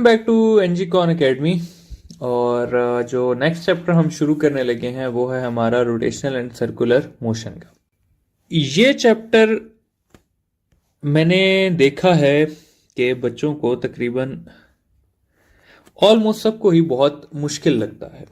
Welcome back to NG Con Academy. और जो next chapter हम शुरू करने लगे हैं वो है हमारा रोटेशनल एंड सर्कुलर मोशन का। ये चैप्टर मैंने देखा है कि बच्चों को तकरीबन ऑलमोस्ट सबको ही बहुत मुश्किल लगता है,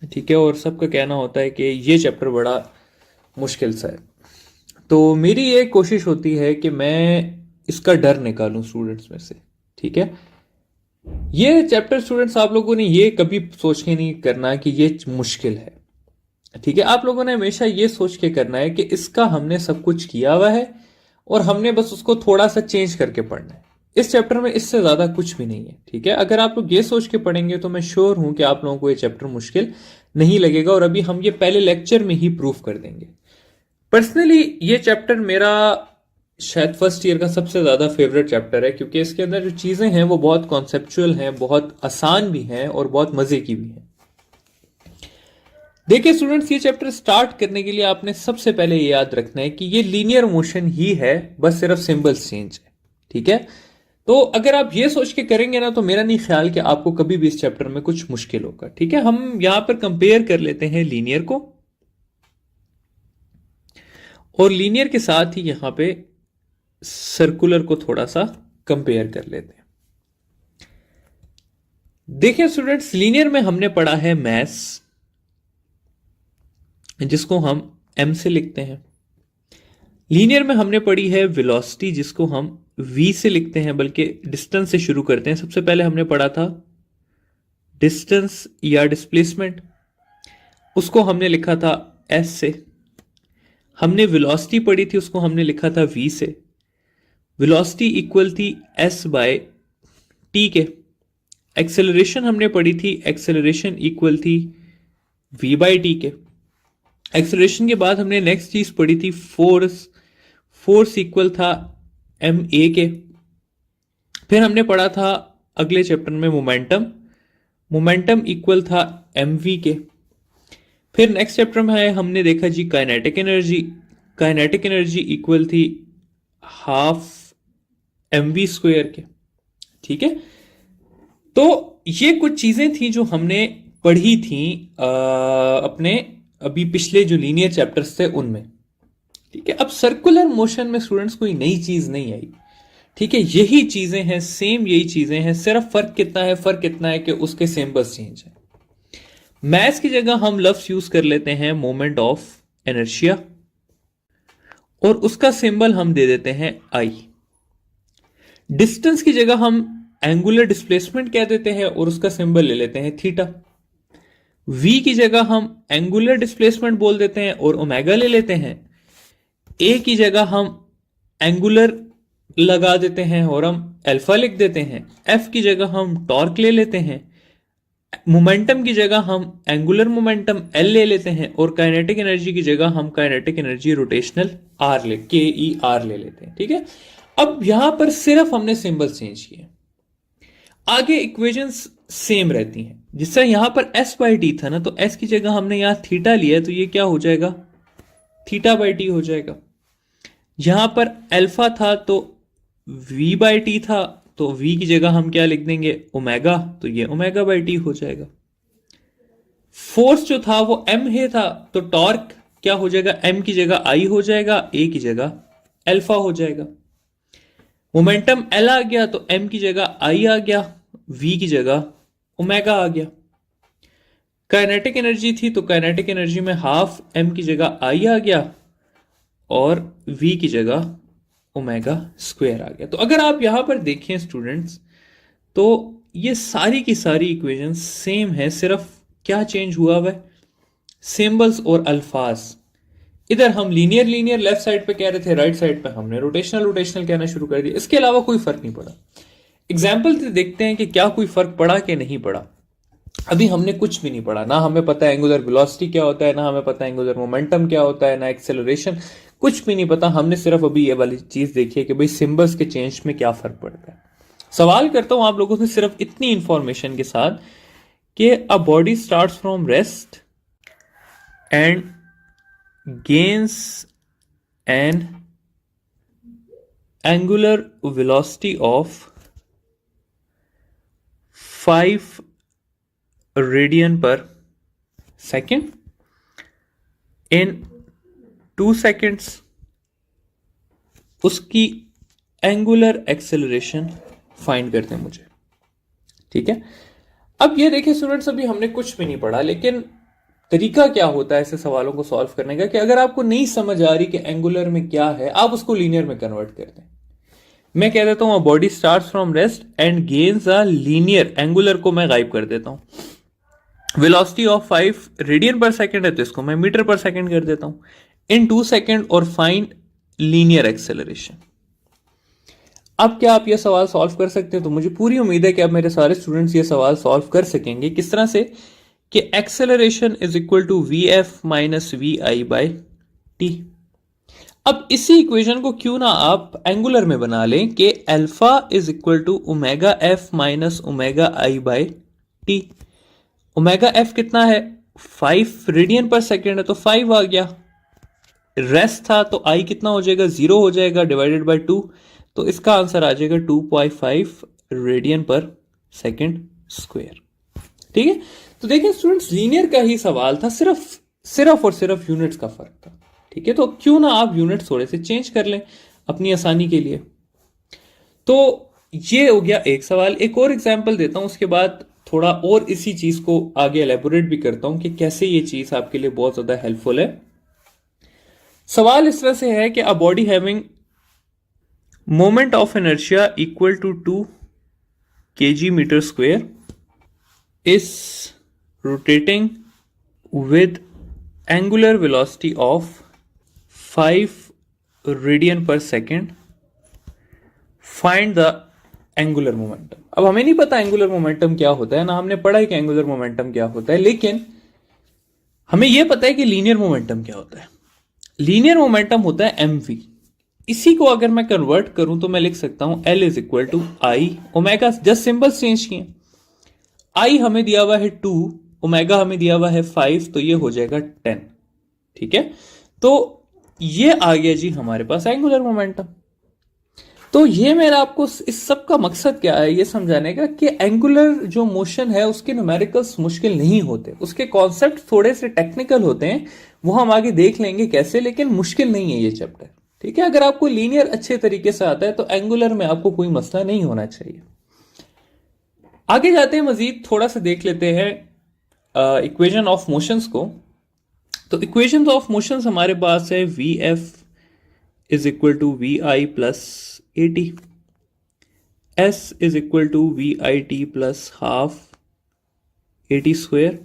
ठीक है। और सबका कहना होता है कि ये चैप्टर बड़ा मुश्किल सा है। तो मेरी ये कोशिश होती है कि मैं इसका डर निकालूं स्टूडेंट्स में से, ठीक है। ये चैप्टर स्टूडेंट्स आप लोगों ने ये कभी सोच के नहीं करना कि ये मुश्किल है, ठीक है। आप लोगों ने हमेशा ये सोच के करना है कि इसका हमने सब कुछ किया हुआ है और हमने बस उसको थोड़ा सा चेंज करके पढ़ना है। इस चैप्टर में इससे ज्यादा कुछ भी नहीं है, ठीक है। अगर आप लोग ये सोच के पढ़ेंगे तो मैं श्योर हूं कि आप लोगों को ये चैप्टर मुश्किल नहीं लगेगा, और अभी हम ये पहले लेक्चर में ही प्रूफ कर देंगे। पर्सनली ये चैप्टर मेरा शायद फर्स्ट ईयर का सबसे ज्यादा फेवरेट चैप्टर है, क्योंकि इसके अंदर जो चीजें हैं वो बहुत कॉन्सेप्चुअल हैं, बहुत आसान भी हैं और बहुत मजे की भी हैं। देखिए स्टूडेंट्स, ये चैप्टर स्टार्ट करने के लिए आपने सबसे पहले ये याद रखना है कि ये लीनियर मोशन ही है, बस सिर्फ सिंबल्स चेंज है, ठीक है। तो अगर आप ये सोच के करेंगे ना, तो मेरा नहीं ख्याल कि आपको कभी भी इस चैप्टर में कुछ मुश्किल होगा, ठीक है। हम यहां पर कंपेयर कर लेते हैं लीनियर को, और लीनियर के साथ ही यहां पे सर्कुलर को थोड़ा सा कंपेयर कर लेते हैं। देखिए स्टूडेंट्स, लीनियर में हमने पढ़ा है मैस, जिसको हम m से लिखते हैं। लीनियर में हमने पढ़ी है वेलोसिटी, जिसको हम v से लिखते हैं, बल्कि डिस्टेंस से शुरू करते हैं। सबसे पहले हमने पढ़ा था डिस्टेंस या डिस्प्लेसमेंट, उसको हमने लिखा था s से। हमने वेलोसिटी पढ़ी थी, उसको हमने लिखा था v से। वेलोसिटी इक्वल थी s बाय t के। एक्सेलरेशन हमने पढ़ी थी, एक्सेलरेशन इक्वल थी v बाय t के। एक्सेलरेशन के बाद हमने नेक्स्ट चीज पढ़ी थी फोर्स। फोर्स इक्वल था एम ए के। फिर हमने पढ़ा था अगले चैप्टर में मोमेंटम। मोमेंटम इक्वल था एम वी के। फिर नेक्स्ट चैप्टर में है हमने देखा जी kinetic energy. Kinetic energy equal थी हाफ एम वी स्क्वायर के, ठीक है। तो ये कुछ चीजें थी जो हमने पढ़ी थी अपने अभी पिछले जो लीनियर चैप्टर्स थे उनमें, ठीक है। अब सर्कुलर मोशन में स्टूडेंट्स कोई नई चीज नहीं आई, ठीक है। यही चीजें हैं, सेम यही चीजें हैं, सिर्फ फर्क कितना है, फर्क इतना है कि उसके सिंबल्स चेंज है। मैथ्स की जगह हम लफ्ज यूज कर लेते हैं मोमेंट ऑफ इनर्शिया, और उसका सिंबल हम दे देते हैं आई। डिस्टेंस की जगह हम एंगुलर डिस्प्लेसमेंट कह देते हैं और उसका सिंबल ले लेते हैं थीटा। v की जगह हम एंगुलर डिस्प्लेसमेंट बोल देते हैं और ओमेगा ले लेते हैं। a की जगह हम एंगुलर लगा देते हैं और हम अल्फा लिख देते हैं। f की जगह हम टॉर्क ले लेते हैं। मोमेंटम की जगह हम एंगुलर मोमेंटम L ले लेते हैं, और काइनेटिक एनर्जी की जगह हम काइनेटिक एनर्जी रोटेशनल R ले KER ले लेते हैं, ठीक है। अब यहां पर सिर्फ हमने सिंबल चेंज किए, आगे इक्वेशंस सेम रहती हैं। जिससे यहां पर s बाई टी था ना, तो s की जगह हमने यहां थीटा लिया है, तो ये क्या हो जाएगा, थीटा बाई टी हो जाएगा। यहां पर अल्फा था तो v बाई टी था, तो v की जगह हम क्या लिख देंगे, ओमेगा, तो ये ओमेगा बाई टी हो जाएगा। फोर्स जो था वो m है था, तो टॉर्क क्या हो जाएगा, m की जगह i हो जाएगा, a की जगह अल्फा हो जाएगा। मोमेंटम L आ गया, तो m की जगह i आ गया, v की जगह ओमेगा आ गया। काइनेटिक एनर्जी थी, तो काइनेटिक एनर्जी में हाफ m की जगह i आ गया और v की जगह ओमेगा स्क्वायर आ गया। तो अगर आप यहां पर देखें स्टूडेंट्स, तो ये सारी की सारी इक्वेशन सेम है, सिर्फ क्या चेंज हुआ है, सिंबल्स और अल्फाज। इधर हम लीनियर लीनियर लेफ्ट साइड पे कह रहे थे, राइट साइड पे हमने रोटेशनल रोटेशनल कहना शुरू कर दिया। इसके अलावा कोई फर्क नहीं पड़ा। एग्जाम्पल से देखते हैं कि क्या कोई फर्क पड़ा कि नहीं पड़ा। अभी हमने कुछ भी नहीं पढ़ा, ना हमें पता है एंगुलर वेलोसिटी क्या होता है, ना हमें पता है एंगुलर मोमेंटम क्या होता है, ना एक्सेलरेशन, कुछ भी नहीं पता। हमने सिर्फ अभी ये वाली चीज देखी है कि भाई सिंबल्स के चेंज में क्या फर्क पड़ता है। सवाल करता हूं आप लोगों से सिर्फ इतनी इंफॉर्मेशन के साथ कि a body starts from rest and gains N angular velocity of 5 radian per second in 2 seconds उसकी एंगुलर एक्सेलरेशन फाइंड करते हैं मुझे। ठीक है, अब ये देखिए स्टूडेंट्स, अभी हमने कुछ भी नहीं पढ़ा, लेकिन तरीका क्या होता है ऐसे सवालों को सॉल्व करने का कि अगर आपको नहीं समझ आ रही कि एंगुलर में क्या है, आप उसको लीनियर में कन्वर्ट कर दें। मैं कह देता हूं body starts from rest and gains a linear, angular को मैं गायब कर देता हूं। Velocity of 5 radian per second है तो इसको मैं मीटर पर सेकेंड कर देता हूं, इन 2 सेकेंड, और फाइंड लीनियर एक्सेलरेशन। अब क्या आप यह सवाल सॉल्व कर सकते हैं? तो मुझे पूरी उम्मीद है कि अब मेरे सारे स्टूडेंट्स ये सवाल सॉल्व कर सकेंगे। किस तरह से कि acceleration is equal to V F minus V I by T. अब इसी इक्वेशन को क्यों ना आप एंगुलर में बना लें कि alpha is equal to omega F minus omega I by T. Omega F कितना है? 5 रेडियन पर सेकेंड है तो 5 आ गया, रेस्ट था तो आई कितना हो जाएगा? 0 हो जाएगा, डिवाइडेड बाय 2, तो इसका आंसर आ जाएगा 2.5 रेडियन पर सेकेंड स्क्वायर। ठीक है, तो देखिए स्टूडेंट्स, लीनियर का ही सवाल था, सिर्फ और सिर्फ यूनिट्स का फर्क था। ठीक है, तो क्यों ना आप यूनिट्स थोड़े से चेंज कर लें अपनी आसानी के लिए। तो ये हो गया एक सवाल। एक और एग्जांपल देता हूं, उसके बाद थोड़ा और इसी चीज को आगे एलेबोरेट भी करता हूं कि कैसे ये चीज आपके लिए बहुत ज्यादा हेल्पफुल है। सवाल इस तरह से है कि a body having moment of inertia equal to 2 kg metre square is rotating with angular velocity of 5 radian per second, find the angular momentum. अब हमें नहीं पता एंगुलर मोमेंटम क्या होता है, ना हमने पढ़ा है कि एंगुलर मोमेंटम क्या होता है, लेकिन हमें यह पता है कि लीनियर मोमेंटम क्या होता है। लीनियर मोमेंटम होता है mv। इसी को अगर मैं कन्वर्ट करूं तो मैं लिख सकता हूं L is equal to I omega, just symbols change किए। आई हमें दिया हुआ है 2, ओमेगा हमें दिया हुआ है 5, तो ये हो जाएगा 10। ठीक है, तो ये आ गया जी हमारे पास एंगुलर मोमेंटम। तो ये मेरा आपको इस सब का मकसद क्या है ये समझाने का कि एंगुलर जो मोशन है उसके न्यूमेरिकल्स मुश्किल नहीं होते, उसके कॉन्सेप्ट थोड़े से टेक्निकल होते हैं, वो हम आगे देख लेंगे कैसे, लेकिन मुश्किल नहीं है ये चैप्टर। ठीक है, अगर आपको लीनियर अच्छे तरीके से आता है तो एंगुलर में आपको कोई मसला नहीं होना चाहिए। आगे जाते हैं, मजीद थोड़ा सा देख लेते हैं इक्वेशन ऑफ मोशंस को। तो इक्वेशन ऑफ मोशंस हमारे पास है V F is equal to we I plus A T, S is equal to we I T plus half A T square,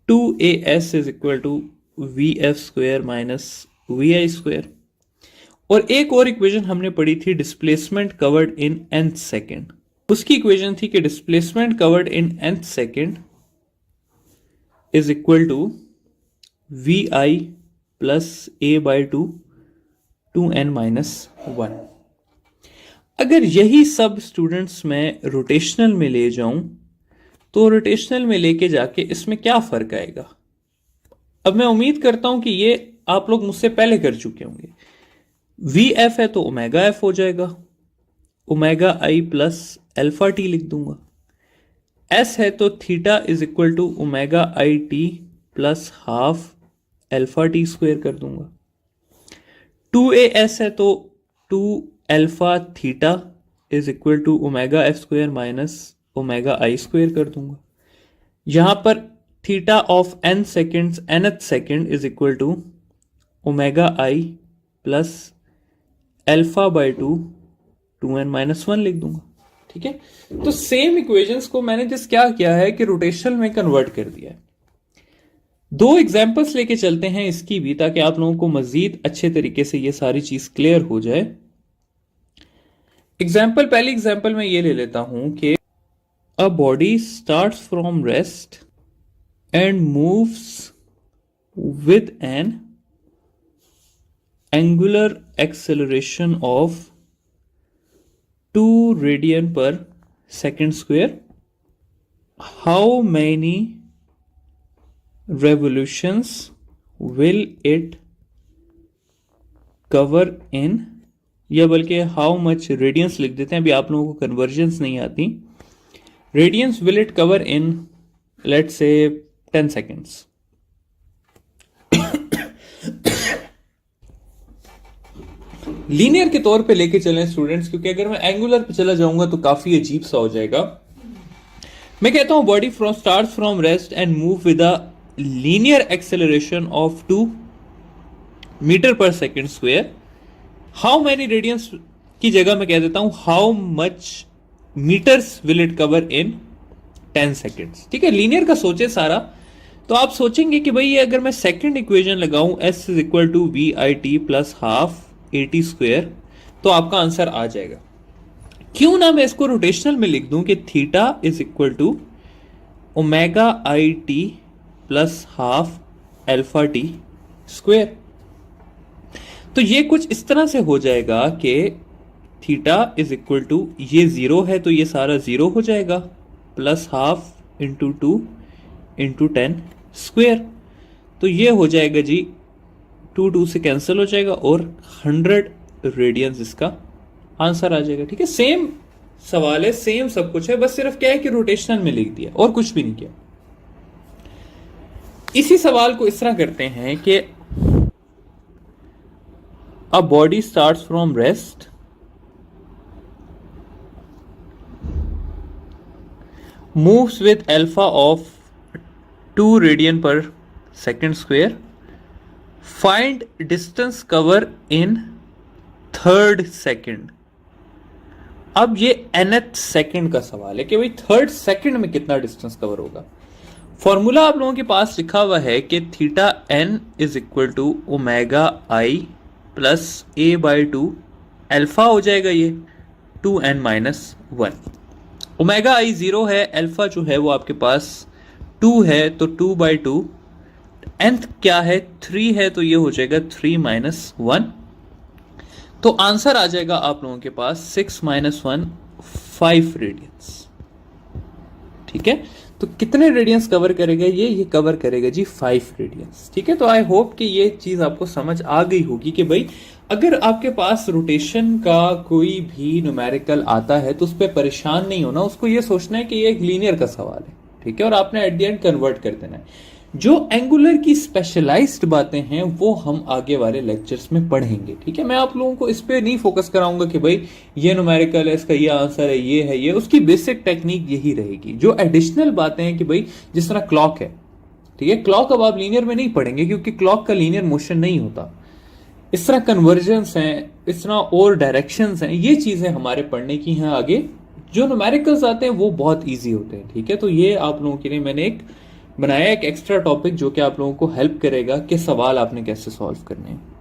2as is equal to V F square minus V I square. और एक और equation हमने पढ़ी थी displacement covered in nth second. उसकी equation थी कि displacement covered in nth second is equal to we I plus A by 2n minus 1। अगर यही सब स्टूडेंट्स मैं रोटेशनल में ले जाऊं तो रोटेशनल में लेके जाके इसमें क्या फर्क आएगा? अब मैं उम्मीद करता हूं कि ये आप लोग मुझसे पहले कर चुके होंगे। वी एफ है तो ओमेगा एफ हो जाएगा, omega i plus alpha t लिख दूंगा। एस है तो theta is equal to omega i T plus half alpha t square कर दूंगा। 2as है तो 2 alpha theta is equal to omega f square minus omega i square कर दूंगा। यहां पर theta of n seconds nth second is equal to omega i plus alpha by 2n minus 1 लिख दूंगा। ठीक है, तो सेम इक्वेशंस को मैंने जिस क्या किया है कि रोटेशनल में कन्वर्ट कर दिया है। 2 एग्जाम्पल्स लेके चलते हैं इसकी भी, ताकि आप लोगों को मजीद अच्छे तरीके से ये सारी चीज क्लियर हो जाए। पहली एग्जाम्पल में ये ले लेता हूं कि a body starts from rest and moves with an angular acceleration of 2 radian per second square. How many revolutions will it cover in, या बल्कि हाउ मच रेडियंस लिख देते हैं, अभी आप लोगों को कन्वर्जन्स नहीं आती। radians will it cover in, let's say, 10 seconds? Linear के तौर पे लेके चलें स्टूडेंट्स, क्योंकि अगर मैं एंगुलर पे चला जाऊंगा तो काफी अजीब सा हो जाएगा। मैं कहता हूं body starts from rest and move with a linear acceleration of 2 metre per second square. How many radians की जगह मैं कह देता हूं how much metres will it cover in 10 seconds. ठीक है, लीनियर का सोचे सारा, तो आप सोचेंगे कि भाई ये अगर मैं सेकंड इक्वेशन लगाऊं s is equal to we I T plus half AT square, तो आपका आंसर आ जाएगा। क्यों ना मैं इसको रोटेशनल में लिख दूं कि theta is equal to omega i T plus half alpha t square. तो ये कुछ इस तरह से हो जाएगा कि थीटा इज इक्वल टू, ये 0 है तो ये सारा 0 हो जाएगा, plus half into 2 into 10 square. तो ये हो जाएगा जी 2 से कैंसिल हो जाएगा और 100 रेडियंस इसका आंसर आ जाएगा। ठीक है, सेम सवाल है, सेम सब कुछ है, बस सिर्फ क्या है कि रोटेशनल में लिख दिया और कुछ भी नहीं किया। इसी सवाल को इस तरह करते हैं कि a body starts from rest, moves with alpha of 2 radian per second square, find distance cover in 3rd second. अब ये nth सेकेंड का सवाल है कि भाई 3rd सेकेंड में कितना डिस्टेंस कवर होगा। फॉर्मूला आप लोगों के पास लिखा हुआ है कि theta n is equal to omega i plus a by 2 alpha हो जाएगा ये 2n माइनस 1। ओमेगा आई 0 है, अल्फा जो है वो आपके पास 2 है तो 2 बाई 2, nth क्या है 3 है तो ये हो जाएगा 3 माइनस 1। तो आंसर आ जाएगा आप लोगों के पास 6 माइनस 1 5 रेडियंस। ठीक है, तो कितने रेडियंस कवर करेगा ये कवर करेगा जी 5 रेडियंस। ठीक है, तो आई होप कि ये चीज आपको समझ आ गई होगी कि भाई अगर आपके पास रोटेशन का कोई भी न्यूमेरिकल आता है तो उस पर परेशान नहीं होना, उसको ये सोचना है कि ये एक लीनियर का सवाल है। ठीक है, और आपने एट द एंड कन्वर्ट कर देना है। जो एंगुलर की स्पेशलाइज्ड बातें हैं वो हम आगे वाले लेक्चर्स में पढ़ेंगे। ठीक है, मैं आप लोगों को इस पे नहीं फोकस कराऊंगा कि भाई ये न्यूमेरिकल है, इसका ये आंसर है, ये उसकी बेसिक टेक्निक यही रहेगी। जो एडिशनल बातें हैं कि भाई जिस तरह क्लॉक है, ठीक है, क्लॉक अब आप लीनियर में नहीं पढ़ेंगे क्योंकि क्लॉक का लीनियर मोशन नहीं होता। इस तरह कन्वर्जेंस हैं, इस तरह और डायरेक्शंस हैं, ये चीजें हमारे पढ़ने की हैं आगे। जो न्यूमेरिकल्स आते हैं वो बहुत ईजी होते हैं। ठीक है, तो ये आप लोगों के लिए मैंने एक बनाया एक एक्स्ट्रा टॉपिक जो कि आप लोगों को हेल्प करेगा कि सवाल आपने कैसे सॉल्व करने हैं।